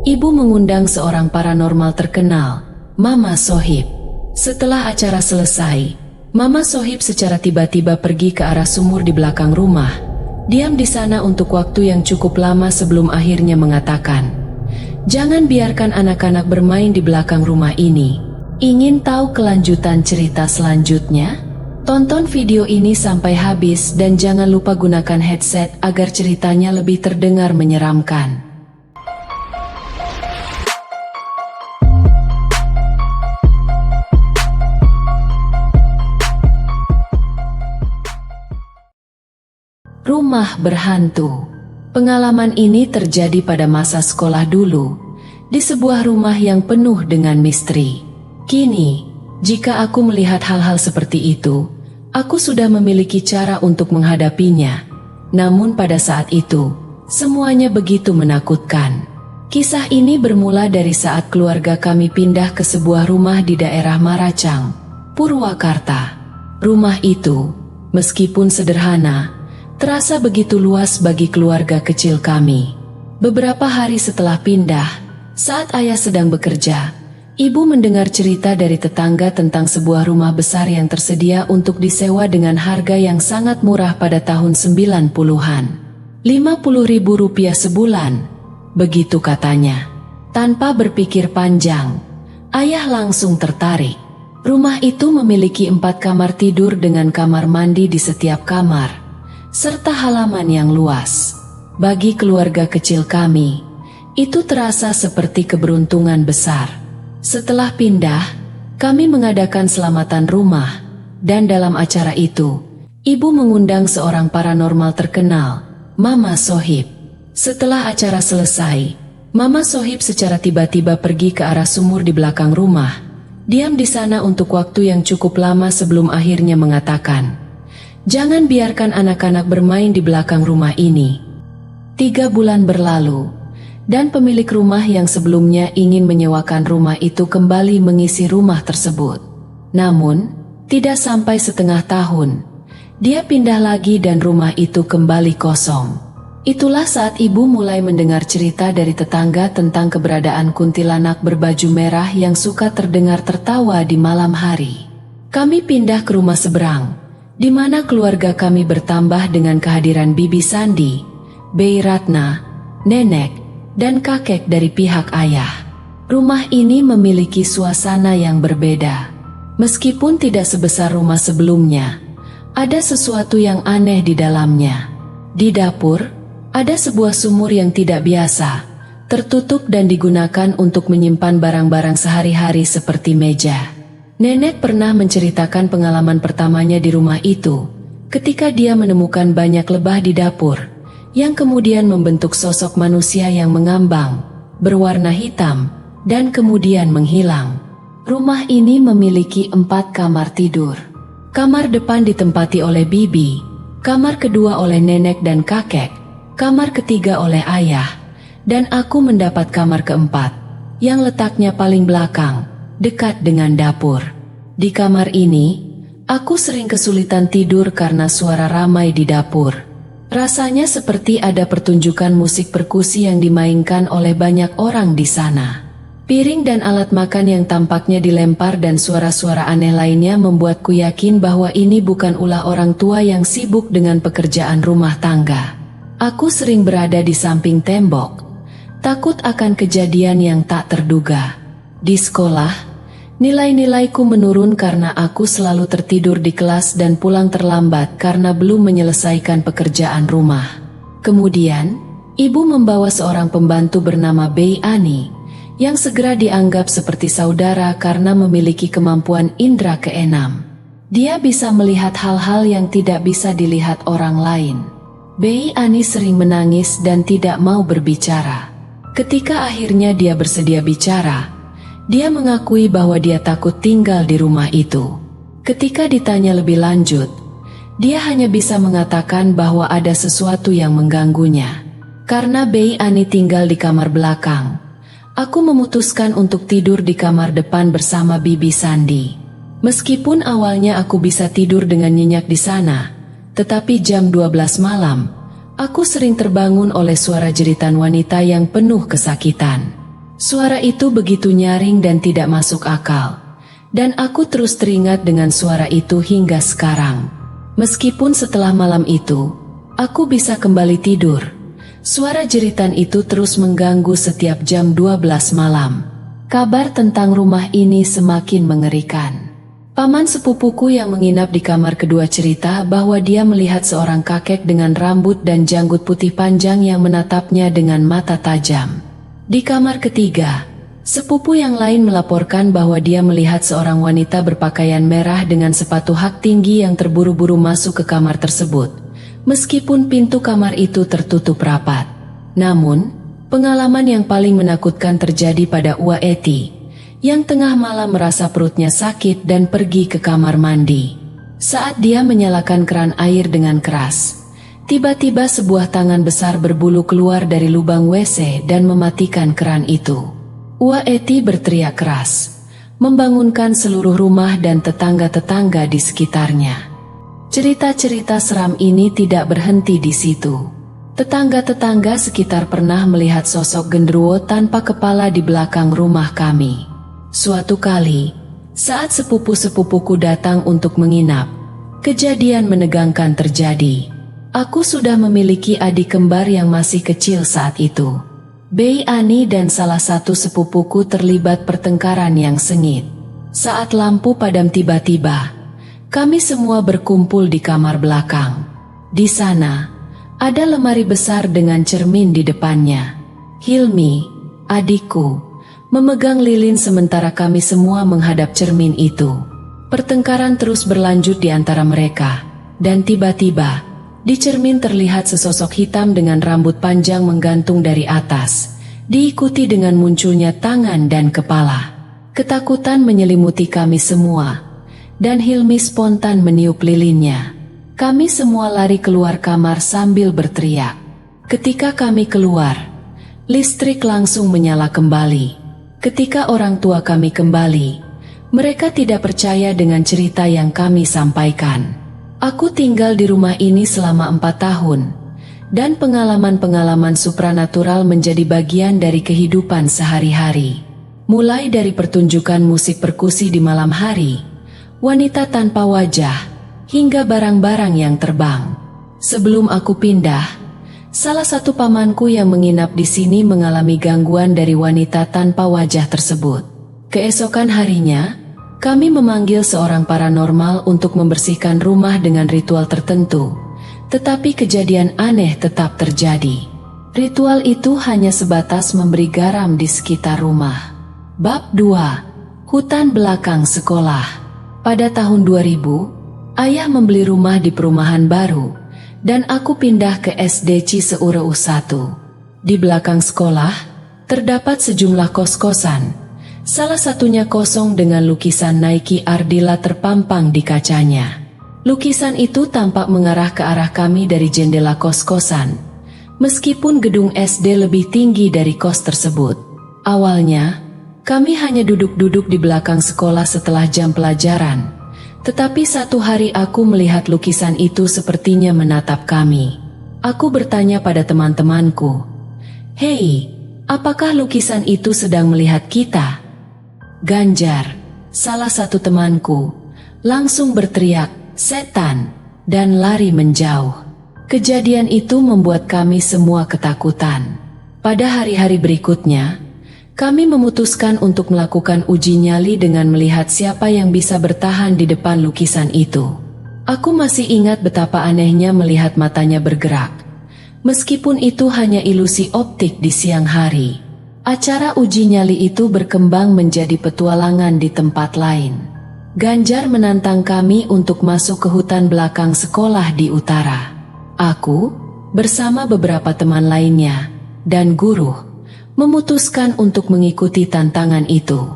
ibu mengundang seorang paranormal terkenal, Mama Sohib. Setelah acara selesai, Mama Sohib secara tiba-tiba pergi ke arah sumur di belakang rumah. Diam di sana untuk waktu yang cukup lama sebelum akhirnya mengatakan, "Jangan biarkan anak-anak bermain di belakang rumah ini. Ingin tahu kelanjutan cerita selanjutnya? Tonton video ini sampai habis dan jangan lupa gunakan headset agar ceritanya lebih terdengar menyeramkan." Rumah berhantu. Pengalaman ini terjadi pada masa sekolah dulu, di sebuah rumah yang penuh dengan misteri. Kini, jika aku melihat hal-hal seperti itu, aku sudah memiliki cara untuk menghadapinya. Namun pada saat itu, semuanya begitu menakutkan. Kisah ini bermula dari saat keluarga kami pindah ke sebuah rumah di daerah Maracang, Purwakarta. Rumah itu, meskipun sederhana, terasa begitu luas bagi keluarga kecil kami. Beberapa hari setelah pindah, saat ayah sedang bekerja, ibu mendengar cerita dari tetangga tentang sebuah rumah besar yang tersedia untuk disewa dengan harga yang sangat murah pada tahun 90-an. Rp50.000 sebulan, begitu katanya. Tanpa berpikir panjang, ayah langsung tertarik. Rumah itu memiliki 4 kamar tidur dengan kamar mandi di setiap kamar, serta halaman yang luas. Bagi keluarga kecil kami, itu terasa seperti keberuntungan besar. Setelah pindah, kami mengadakan selamatan rumah, dan dalam acara itu, ibu mengundang seorang paranormal terkenal, Mama Sohib. Setelah acara selesai, Mama Sohib secara tiba-tiba pergi ke arah sumur di belakang rumah. Diam di sana untuk waktu yang cukup lama sebelum akhirnya mengatakan, "Jangan biarkan anak-anak bermain di belakang rumah ini." 3 bulan berlalu, dan pemilik rumah yang sebelumnya ingin menyewakan rumah itu kembali mengisi rumah tersebut. Namun, tidak sampai setengah tahun, dia pindah lagi dan rumah itu kembali kosong. Itulah saat ibu mulai mendengar cerita dari tetangga tentang keberadaan kuntilanak berbaju merah yang suka terdengar tertawa di malam hari. Kami pindah ke rumah seberang, di mana keluarga kami bertambah dengan kehadiran Bibi Sandi, Bey Ratna, nenek, dan kakek dari pihak ayah. Rumah ini memiliki suasana yang berbeda. Meskipun tidak sebesar rumah sebelumnya, ada sesuatu yang aneh di dalamnya. Di dapur, ada sebuah sumur yang tidak biasa, tertutup dan digunakan untuk menyimpan barang-barang sehari-hari seperti meja. Nenek pernah menceritakan pengalaman pertamanya di rumah itu, ketika dia menemukan banyak lebah di dapur, yang kemudian membentuk sosok manusia yang mengambang, berwarna hitam, dan kemudian menghilang. Rumah ini memiliki 4 kamar tidur. Kamar depan ditempati oleh bibi, kamar kedua oleh nenek dan kakek, kamar ketiga oleh ayah, dan aku mendapat kamar keempat, yang letaknya paling belakang, dekat dengan dapur. Di kamar ini, aku sering kesulitan tidur karena suara ramai di dapur. Rasanya seperti ada pertunjukan musik perkusi yang dimainkan oleh banyak orang di sana. Piring dan alat makan yang tampaknya dilempar dan suara-suara aneh lainnya membuatku yakin bahwa ini bukan ulah orang tua yang sibuk dengan pekerjaan rumah tangga. Aku sering berada di samping tembok, takut akan kejadian yang tak terduga. Di sekolah, nilai-nilaiku menurun karena aku selalu tertidur di kelas dan pulang terlambat karena belum menyelesaikan pekerjaan rumah. Kemudian, ibu membawa seorang pembantu bernama Bey Ani, yang segera dianggap seperti saudara karena memiliki kemampuan indera keenam. Dia bisa melihat hal-hal yang tidak bisa dilihat orang lain. Bey Ani sering menangis dan tidak mau berbicara. Ketika akhirnya dia bersedia bicara, dia mengakui bahwa dia takut tinggal di rumah itu. Ketika ditanya lebih lanjut, dia hanya bisa mengatakan bahwa ada sesuatu yang mengganggunya. Karena Bey Ani tinggal di kamar belakang, aku memutuskan untuk tidur di kamar depan bersama Bibi Sandi. Meskipun awalnya aku bisa tidur dengan nyenyak di sana, tetapi jam 12 malam, aku sering terbangun oleh suara jeritan wanita yang penuh kesakitan. Suara itu begitu nyaring dan tidak masuk akal, dan aku terus teringat dengan suara itu hingga sekarang. Meskipun setelah malam itu, aku bisa kembali tidur, suara jeritan itu terus mengganggu setiap jam 12 malam. Kabar tentang rumah ini semakin mengerikan. Paman sepupuku yang menginap di kamar kedua cerita bahwa dia melihat seorang kakek dengan rambut dan janggut putih panjang yang menatapnya dengan mata tajam. Di kamar ketiga, sepupu yang lain melaporkan bahwa dia melihat seorang wanita berpakaian merah dengan sepatu hak tinggi yang terburu-buru masuk ke kamar tersebut, meskipun pintu kamar itu tertutup rapat. Namun, pengalaman yang paling menakutkan terjadi pada Ua Eti, yang tengah malam merasa perutnya sakit dan pergi ke kamar mandi. Saat dia menyalakan keran air dengan keras, tiba-tiba sebuah tangan besar berbulu keluar dari lubang WC dan mematikan keran itu. Ua Eti berteriak keras, membangunkan seluruh rumah dan tetangga-tetangga di sekitarnya. Cerita-cerita seram ini tidak berhenti di situ. Tetangga-tetangga sekitar pernah melihat sosok genderuwo tanpa kepala di belakang rumah kami. Suatu kali, saat sepupu-sepupuku datang untuk menginap, kejadian menegangkan terjadi. Aku sudah memiliki adik kembar yang masih kecil saat itu. Bei Ani dan salah satu sepupuku terlibat pertengkaran yang sengit. Saat lampu padam tiba-tiba, kami semua berkumpul di kamar belakang. Di sana, ada lemari besar dengan cermin di depannya. Hilmi, adikku, memegang lilin sementara kami semua menghadap cermin itu. Pertengkaran terus berlanjut di antara mereka, dan tiba-tiba, di cermin terlihat sesosok hitam dengan rambut panjang menggantung dari atas, diikuti dengan munculnya tangan dan kepala. Ketakutan menyelimuti kami semua, dan Hilmi spontan meniup lilinnya. Kami semua lari keluar kamar sambil berteriak. Ketika kami keluar, listrik langsung menyala kembali. Ketika orang tua kami kembali, mereka tidak percaya dengan cerita yang kami sampaikan. Aku tinggal di rumah ini selama 4 tahun, dan pengalaman-pengalaman supranatural menjadi bagian dari kehidupan sehari-hari. Mulai dari pertunjukan musik perkusi di malam hari, wanita tanpa wajah, hingga barang-barang yang terbang. Sebelum aku pindah, salah satu pamanku yang menginap di sini mengalami gangguan dari wanita tanpa wajah tersebut. Keesokan harinya, kami memanggil seorang paranormal untuk membersihkan rumah dengan ritual tertentu, tetapi kejadian aneh tetap terjadi. Ritual itu hanya sebatas memberi garam di sekitar rumah. Bab 2. Hutan belakang sekolah. Pada tahun 2000, ayah membeli rumah di perumahan baru, dan aku pindah ke SD Ciseureu 1. Di belakang sekolah, terdapat sejumlah kos-kosan. Salah satunya kosong dengan lukisan Nike Ardila terpampang di kacanya. Lukisan itu tampak mengarah ke arah kami dari jendela kos-kosan, meskipun gedung SD lebih tinggi dari kos tersebut. Awalnya, kami hanya duduk-duduk di belakang sekolah setelah jam pelajaran, tetapi satu hari aku melihat lukisan itu sepertinya menatap kami. Aku bertanya pada teman-temanku, "Hei, apakah lukisan itu sedang melihat kita?" Ganjar, salah satu temanku, langsung berteriak, "Setan!" dan lari menjauh. Kejadian itu membuat kami semua ketakutan. Pada hari-hari berikutnya, kami memutuskan untuk melakukan uji nyali dengan melihat siapa yang bisa bertahan di depan lukisan itu. Aku masih ingat betapa anehnya melihat matanya bergerak, meskipun itu hanya ilusi optik di siang hari. Acara uji nyali itu berkembang menjadi petualangan di tempat lain. Ganjar menantang kami untuk masuk ke hutan belakang sekolah di utara. Aku, bersama beberapa teman lainnya, dan guru, memutuskan untuk mengikuti tantangan itu.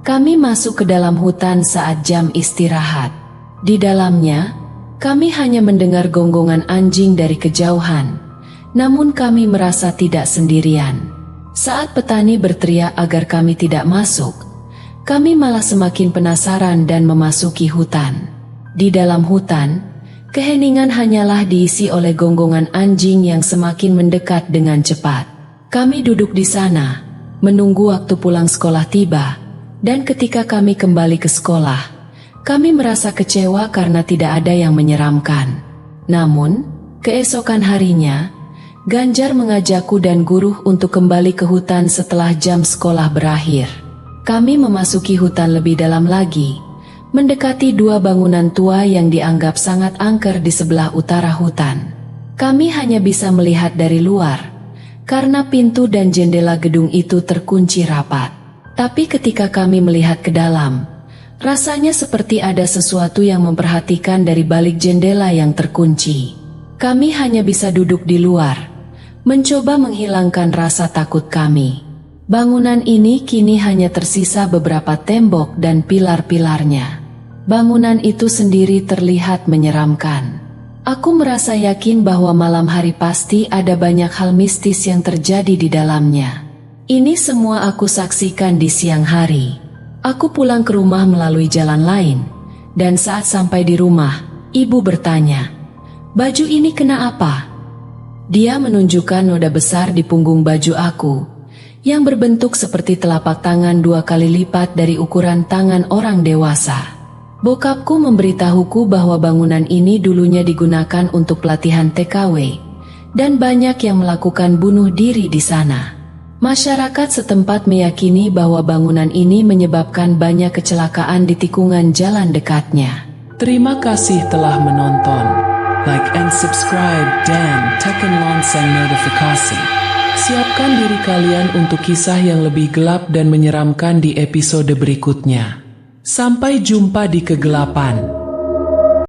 Kami masuk ke dalam hutan saat jam istirahat. Di dalamnya, kami hanya mendengar gonggongan anjing dari kejauhan, namun kami merasa tidak sendirian. Saat petani berteriak agar kami tidak masuk, kami malah semakin penasaran dan memasuki hutan. Di dalam hutan, keheningan hanyalah diisi oleh gonggongan anjing yang semakin mendekat dengan cepat. Kami duduk di sana, menunggu waktu pulang sekolah tiba, dan ketika kami kembali ke sekolah, kami merasa kecewa karena tidak ada yang menyeramkan. Namun, keesokan harinya, Ganjar mengajakku dan guru untuk kembali ke hutan setelah jam sekolah berakhir. Kami memasuki hutan lebih dalam lagi, mendekati dua bangunan tua yang dianggap sangat angker di sebelah utara hutan. Kami hanya bisa melihat dari luar, karena pintu dan jendela gedung itu terkunci rapat. Tapi ketika kami melihat ke dalam, rasanya seperti ada sesuatu yang memperhatikan dari balik jendela yang terkunci. Kami hanya bisa duduk di luar, mencoba menghilangkan rasa takut kami. Bangunan ini kini hanya tersisa beberapa tembok dan pilar-pilarnya. Bangunan itu sendiri terlihat menyeramkan. Aku merasa yakin bahwa malam hari pasti ada banyak hal mistis yang terjadi di dalamnya. Ini semua aku saksikan di siang hari. Aku pulang ke rumah melalui jalan lain, dan saat sampai di rumah, ibu bertanya, "Baju ini kena apa?" Dia menunjukkan noda besar di punggung baju aku, yang berbentuk seperti telapak tangan 2 kali lipat dari ukuran tangan orang dewasa. Bokapku memberitahuku bahwa bangunan ini dulunya digunakan untuk pelatihan TKW, dan banyak yang melakukan bunuh diri di sana. Masyarakat setempat meyakini bahwa bangunan ini menyebabkan banyak kecelakaan di tikungan jalan dekatnya. Terima kasih telah menonton. Like and subscribe dan tekan lonceng notifikasi. Siapkan diri kalian untuk kisah yang lebih gelap dan menyeramkan di episode berikutnya. Sampai jumpa di kegelapan.